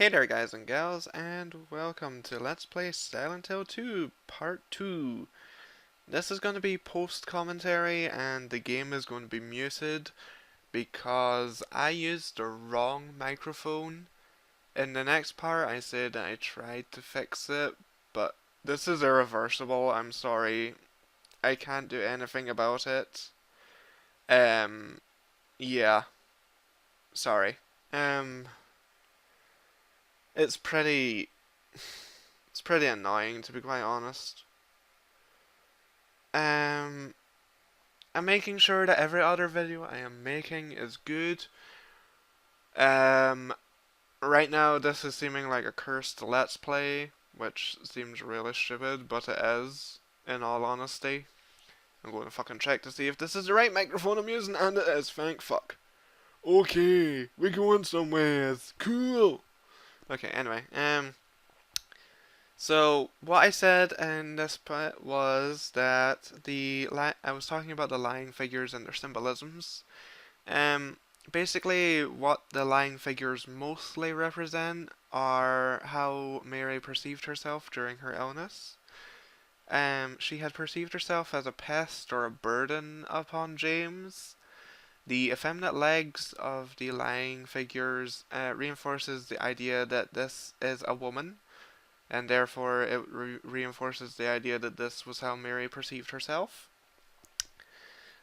Hey there guys and gals, and welcome to Let's Play Silent Hill 2 Part 2. This is going to be post-commentary and the game is going to be muted because I used the wrong microphone. In the next part I said I tried to fix it, but this is irreversible, I'm sorry. I can't do anything about it. Um, yeah, sorry. Um, it's pretty It's pretty annoying, to be quite honest. Um, I'm making sure that every other video I am making is good. Um, right now this is seeming like a cursed let's play, which seems really stupid, but it is, in all honesty. I'm going to fucking check to see if this is the right microphone I'm using, and it is, thank fuck. Okay, we're going somewhere. Cool. Okay, anyway, so what I said in this part was that I was talking about the lying figures and their symbolisms. Um, Basically, what the lying figures mostly represent are how Mary perceived herself during her illness. She had perceived herself as a pest or a burden upon James. The effeminate legs of the lying figures reinforces the idea that this is a woman, and therefore it reinforces the idea that this was how Mary perceived herself.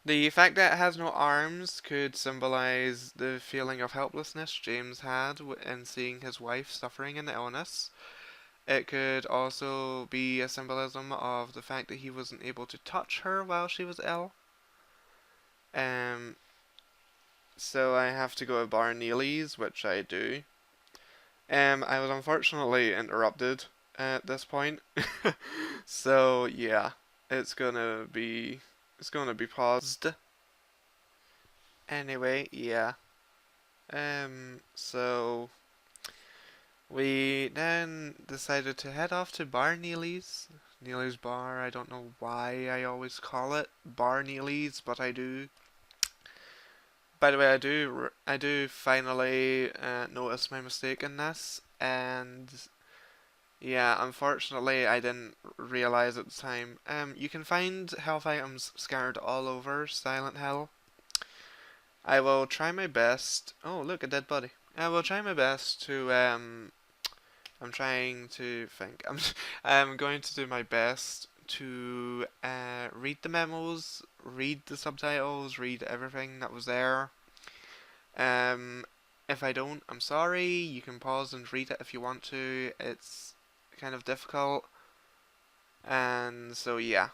The fact that it has no arms could symbolize the feeling of helplessness James had in seeing his wife suffering in illness. It could also be a symbolism of the fact that he wasn't able to touch her while she was ill. Um, so I have to go to Bar Neely's, which I do. I was unfortunately interrupted at this point. So yeah, it's gonna be paused. Anyway, yeah. So we then decided to head off to Bar Neely's. Neely's Bar, I don't know why I always call it Bar Neely's, but I do. By the way, I do finally notice my mistake in this, and yeah, unfortunately, I didn't realize at the time. You can find health items scattered all over Silent Hill. I will try my best. Oh, look, a dead body. I will try my best to. I'm trying to think. I'm going to do my best to read the memos, read the subtitles, read everything that was there. Um, if I don't, I'm sorry. You can pause and read it if you want to. It's kind of difficult. And so yeah.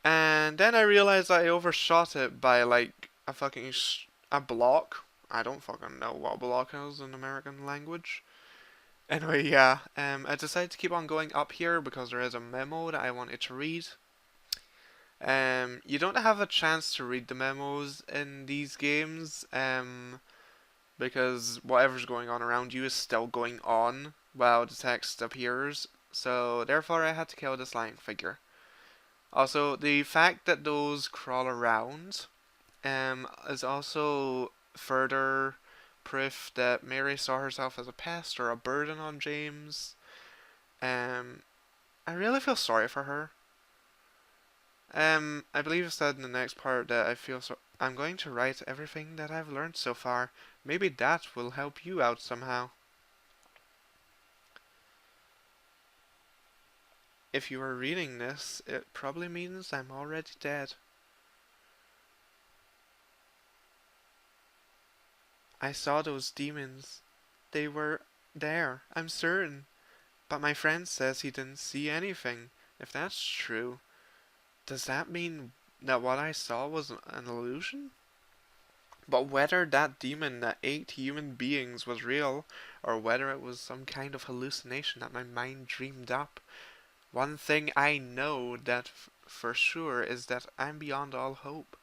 And then I realized I overshot it by like a block. I don't fucking know what block is in American language. Anyway, yeah. I decided to keep on going up here because there is a memo that I wanted to read. You don't have a chance to read the memos in these games. Because whatever's going on around you is still going on while the text appears. So therefore, I had to kill this lying figure. Also, the fact that those crawl around is also further proof that Mary saw herself as a pest or a burden on James. Um, I really feel sorry for her. I believe I said in the next part that I'm going to write everything that I've learned so far. Maybe that will help you out somehow. If you are reading this, it probably means I'm already dead. I saw those demons. They were there, I'm certain. But my friend says he didn't see anything. If that's true, does that mean that what I saw was an illusion? But whether that demon that ate human beings was real, or whether it was some kind of hallucination that my mind dreamed up, one thing I know that for sure is that I'm beyond all hope.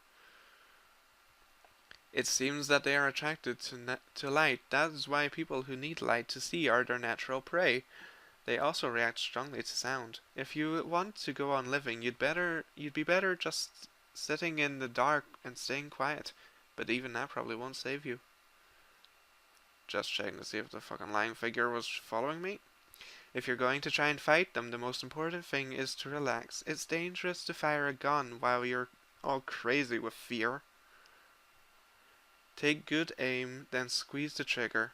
It seems that they are attracted to light. That is why people who need light to see are their natural prey. They also react strongly to sound. If you want to go on living, you'd be better just sitting in the dark and staying quiet. But even that probably won't save you. Just checking to see if the fucking lying figure was following me. If you're going to try and fight them, the most important thing is to relax. It's dangerous to fire a gun while you're all crazy with fear. Take good aim, then squeeze the trigger.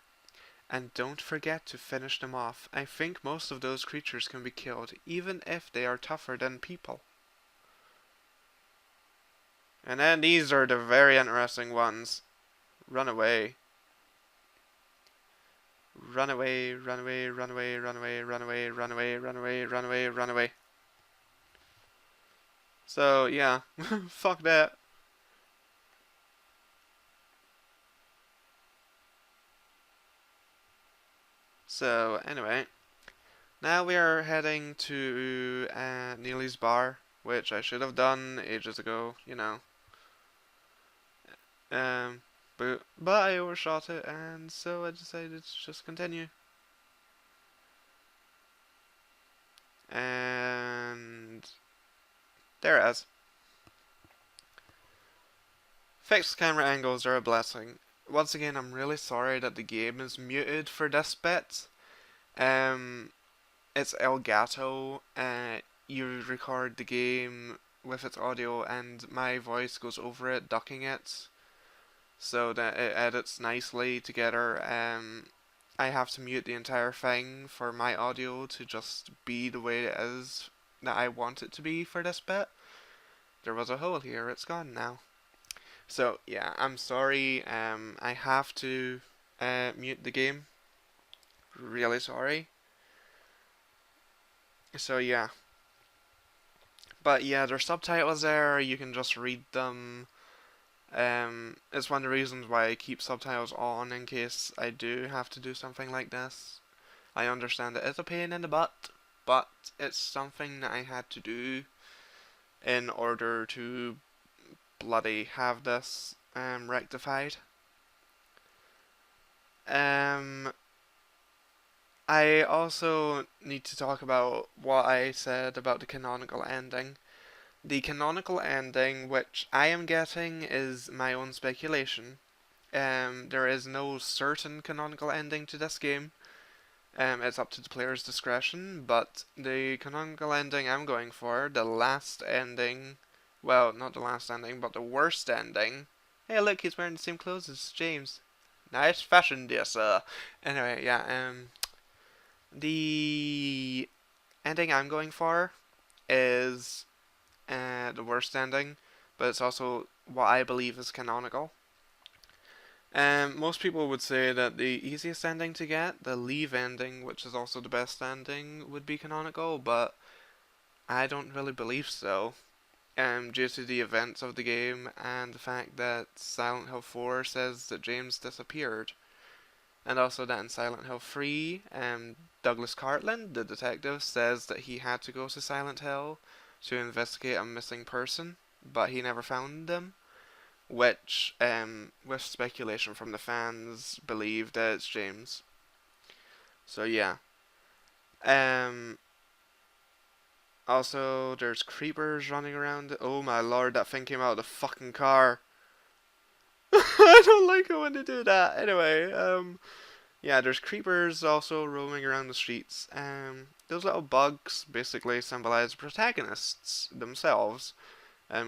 And don't forget to finish them off. I think most of those creatures can be killed, even if they are tougher than people. And then these are the very interesting ones. Run away. Run away, run away, run away, run away, run away, run away, run away, run away, run away. So, yeah. Fuck that. So, anyway. Now we are heading to Neely's bar, which I should have done ages ago, you know. Um, but I overshot it, and so I decided to just continue. And there it is. Fixed camera angles are a blessing. Once again, I'm really sorry that the game is muted for this bit. It's Elgato. You record the game with its audio, and my voice goes over it, ducking it, so that it edits nicely together. I have to mute the entire thing for my audio to just be the way it is that I want it to be for this bit. There was a hole here, it's gone now. So yeah, I'm sorry. I have to mute the game. Really sorry. So yeah. But yeah, there's subtitles there. You can just read them. It's one of the reasons why I keep subtitles on in case I do have to do something like this. I understand that it's a pain in the butt, but it's something that I had to do in order to bloody have this rectified. I also need to talk about what I said about the canonical ending. The canonical ending, which I am getting, is my own speculation. There is no certain canonical ending to this game. It's up to the player's discretion, but the canonical ending I'm going for, the last ending, well, not the last ending, but the worst ending. Hey, look, he's wearing the same clothes as James. Nice fashion, dear sir. Anyway, yeah, the ending I'm going for is the worst ending, but it's also what I believe is canonical. Most people would say that the easiest ending to get, the leave ending, which is also the best ending, would be canonical, but I don't really believe so. Due to the events of the game and the fact that Silent Hill 4 says that James disappeared. And also that in Silent Hill 3, Douglas Cartland, the detective, says that he had to go to Silent Hill to investigate a missing person, but he never found them, which, with speculation from the fans, believe that it's James. So yeah. Also, there's creepers running around. Oh my lord, that thing came out of the fucking car. I don't like it when they do that. Anyway, yeah, there's creepers also roaming around the streets. Those little bugs basically symbolize protagonists themselves,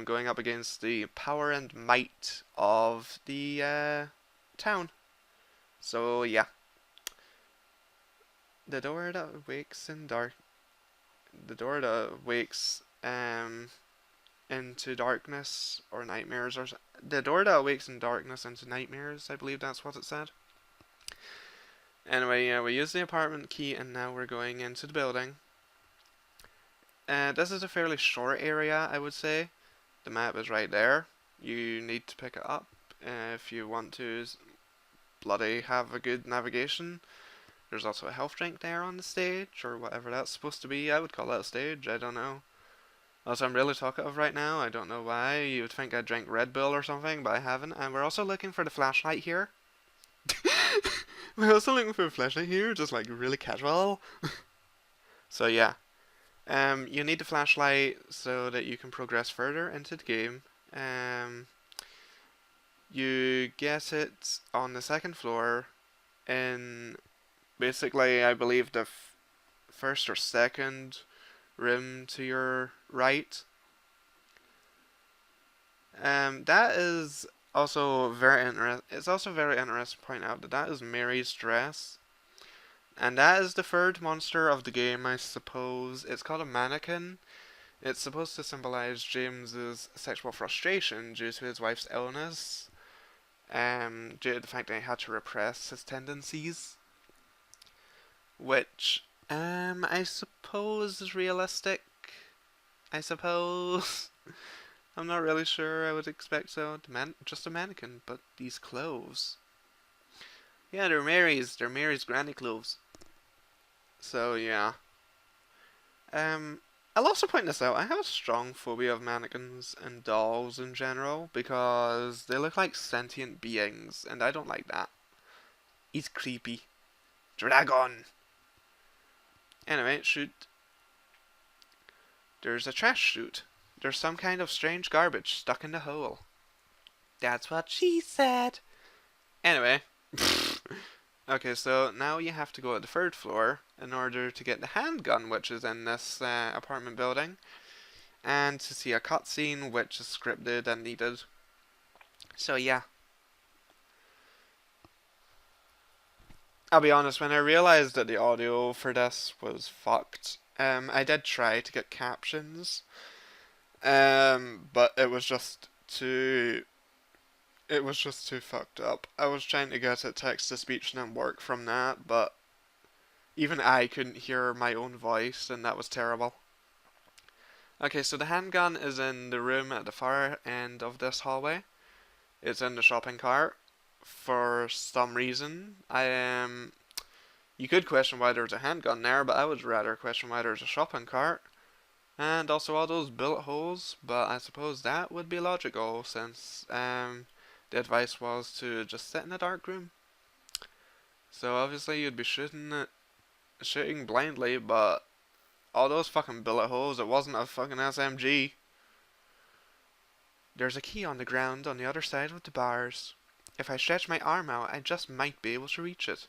going up against the power and might of the town. So yeah, the door that wakes in dark, the door that wakes into darkness or nightmares, or the door that wakes in darkness into nightmares. I believe that's what it said. Anyway, yeah, we used the apartment key and now we're going into the building. This is a fairly short area, I would say. The map is right there. You need to pick it up if you want to bloody have a good navigation. There's also a health drink there on the stage, or whatever that's supposed to be. I would call that a stage, I don't know. Also, I'm really talkative right now, I don't know why. You would think I drank Red Bull or something, but I haven't. And we're also looking for the flashlight here. We're also looking for a flashlight here, just like really casual. So yeah. You need the flashlight so that you can progress further into the game. You get it on the second floor in basically, I believe, the first or second room to your right. That is also very interesting. It's also very interesting to point out that that is Mary's dress. And that is the third monster of the game, I suppose. It's called a mannequin. It's supposed to symbolize James's sexual frustration due to his wife's illness, due to the fact that he had to repress his tendencies, which, I suppose is realistic. I suppose. I'm not really sure. I would expect so. Just a mannequin, but these clothes. Yeah, they're Mary's. They're Mary's granny clothes. So yeah. Um, I'll also point this out. I have a strong phobia of mannequins and dolls in general because they look like sentient beings, and I don't like that. He's creepy. Dragon. Anyway, shoot. There's a trash chute. There's some kind of strange garbage stuck in the hole. That's what she said. Anyway. Okay, so now you have to go to the third floor in order to get the handgun, which is in this apartment building, and to see a cutscene which is scripted and needed. So yeah. I'll be honest, when I realized that the audio for this was fucked, I did try to get captions, but it was just too fucked up. I was trying to get it text to speech and it work from that, but even I couldn't hear my own voice, and that was terrible. Okay, so the handgun is in the room at the far end of this hallway. It's in the shopping cart. For some reason, you could question why there's a handgun there, but I would rather question why there's a shopping cart. And also all those bullet holes, but I suppose that would be logical since the advice was to just sit in a dark room. So obviously you'd be shooting blindly, but all those fucking bullet holes, it wasn't a fucking SMG. There's a key on the ground on the other side of the bars. If I stretch my arm out, I just might be able to reach it.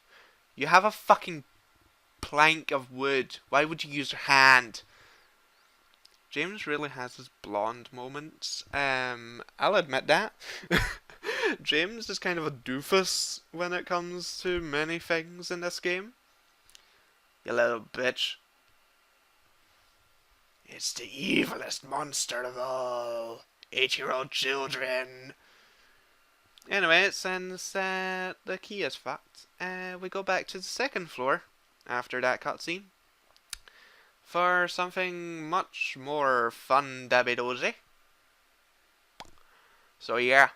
You have a fucking plank of wood. Why would you use your hand? James really has his blonde moments. I'll admit that. James is kind of a doofus when it comes to many things in this game. You little bitch. It's the evilest monster of all. 8-year-old children. Anyway, since the key is fucked, we go back to the second floor after that cutscene for something much more fun dabby dozy. So yeah.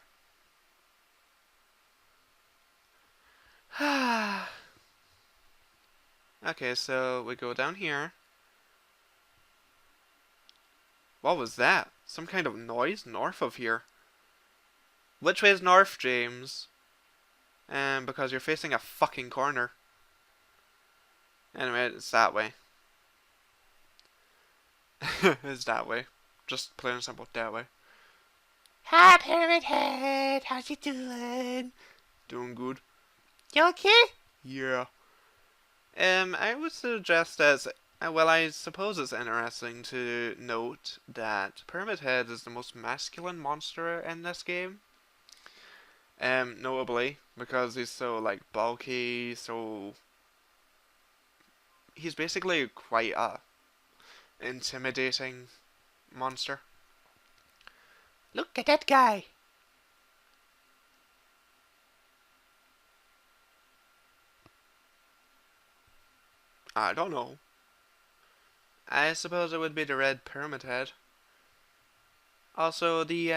Okay, so we go down here. What was that? Some kind of noise north of here. Which way is north, James? Because you're facing a fucking corner. Anyway, it's that way. It's that way. Just plain and simple, that way. Hi, Pyramid Head! How's you doing? Doing good. You okay? Yeah. I would suggest well, I suppose it's interesting to note that Pyramid Head is the most masculine monster in this game. Notably, because he's so, like, bulky, so... He's basically quite a intimidating monster. Look at that guy! I don't know. I suppose it would be the red Pyramid Head. Also, the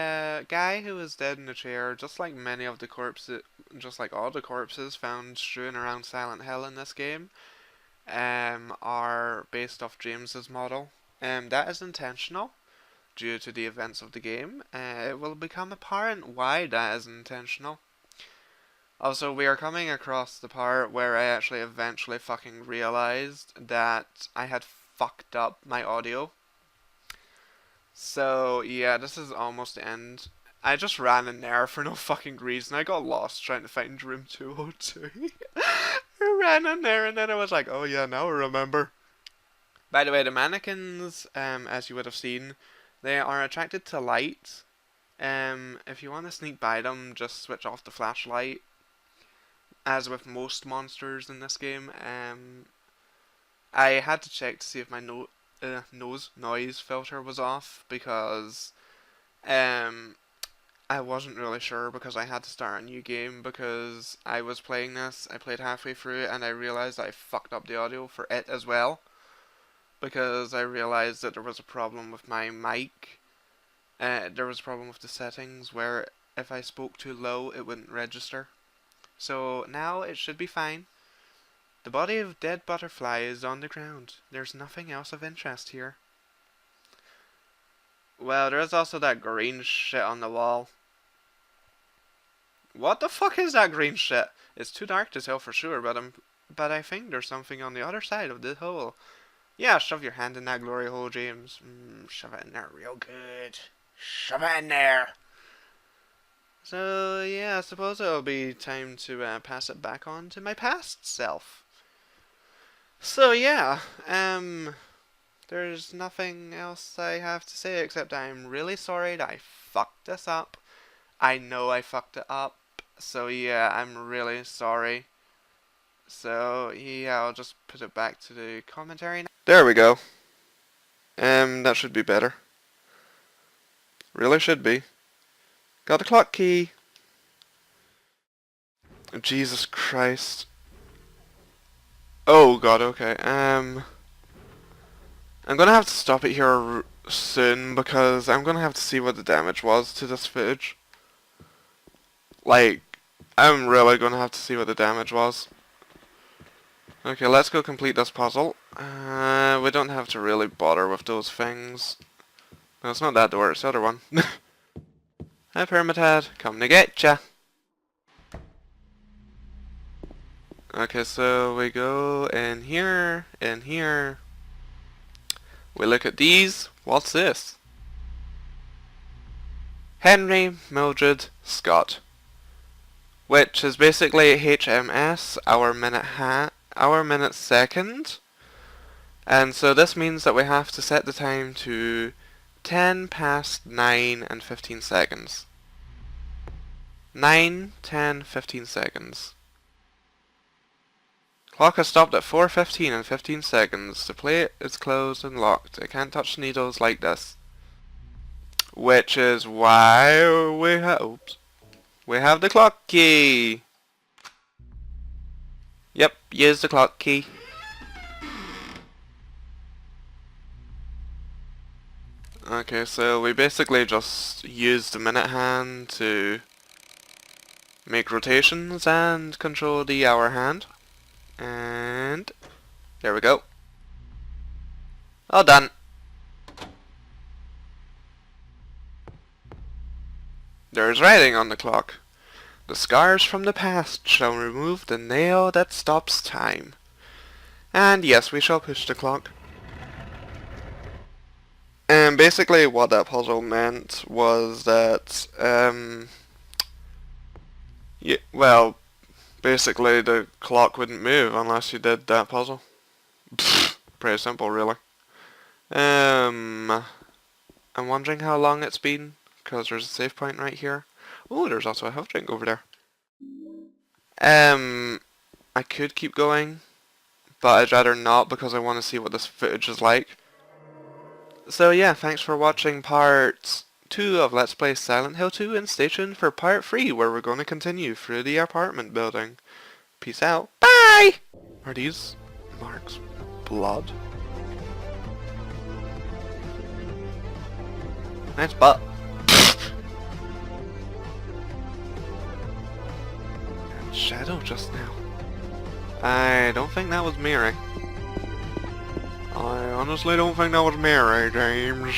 guy who is dead in the chair, just like many of the corpses, just like all the corpses found strewn around Silent Hill in this game, are based off James's model. That is intentional due to the events of the game. It will become apparent why that is intentional. Also, we are coming across the part where I actually eventually fucking realized that I had fucked up my audio. So, yeah, this is almost the end. I just ran in there for no fucking reason. I got lost trying to find room 202. I ran in there and then I was like, oh yeah, now I remember. By the way, the mannequins, as you would have seen, they are attracted to light. If you want to sneak by them, just switch off the flashlight. As with most monsters in this game, I had to check to see if my noise filter was off because I wasn't really sure because I had to start a new game because I was playing this. I played halfway through and I realized I fucked up the audio for it as well because I realized that there was a problem with my mic. There was a problem with the settings where if I spoke too low it wouldn't register. So now it should be fine. The body of dead butterfly is on the ground. There's nothing else of interest here. Well, there is also that green shit on the wall. What the fuck is that green shit? It's too dark to tell for sure, but I think there's something on the other side of the hole. Yeah, shove your hand in that glory hole, James. Shove it in there real good. Shove it in there. So, yeah, I suppose it'll be time to pass it back on to my past self. So, yeah, there's nothing else I have to say except I'm really sorry that I fucked this up. I know I fucked it up, so yeah, I'm really sorry. So, yeah, I'll just put it back to the commentary now. There we go. That should be better. Really should be. Got the clock key. Jesus Christ. Oh god, okay. I'm gonna have to stop it here soon because I'm gonna have to see what the damage was to this footage. Like, I'm really gonna have to see what the damage was. Okay, let's go complete this puzzle. We don't have to really bother with those things. No, it's not that door, it's the other one. Hi, Pyramid, come to get ya. Okay, so we go in here, in here. We look at these. What's this? Henry Mildred Scott. Which is basically HMS, hour minute second. And so this means that we have to set the time to 10 past 9 and 15 seconds. 9, 10, 15 seconds. Clock has stopped at 4:15 and 15 seconds. The plate is closed and locked. I can't touch needles like this. Which is why we have the clock key. Yep, use the clock key. Okay, so we basically just use the minute hand to make rotations and control the hour hand. And there we go. All done. There is writing on the clock. The scars from the past shall remove the nail that stops time. And yes, we shall push the clock. And basically what that puzzle meant was that, yeah, well, basically the clock wouldn't move unless you did that puzzle. Pretty simple, really. I'm wondering how long it's been, because there's a save point right here. Oh, there's also a health drink over there. I could keep going, but I'd rather not because I want to see what this footage is like. So yeah, thanks for watching part 2 of Let's Play Silent Hill 2, and stay tuned for part 3 where we're going to continue through the apartment building. Peace out. Bye! Are these marks of blood? Nice butt. Shadow just now. I don't think that was Mary. I honestly don't think that was Mary, James.